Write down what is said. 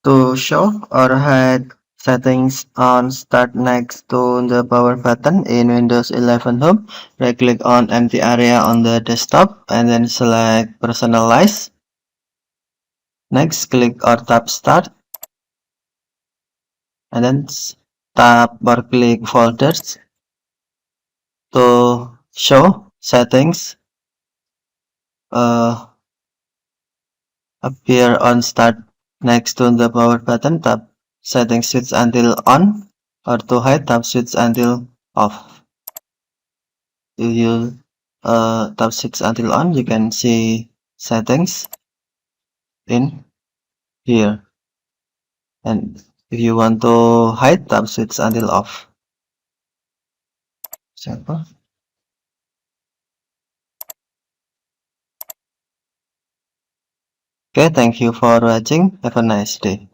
To show or hide settings on Start next to the power button in Windows 11 Home, right-click on empty area on the desktop and then select Personalize. Next, click or tap Start and then tap or click Folders to show settings appear on Start next to the power button. Tap Settings switch until on, or to hide, tap switch until off. If you tap switch until on, you can see settings in here. And if you want to hide, tap switch until off. Simple. Okay, thank you for watching. Have a nice day.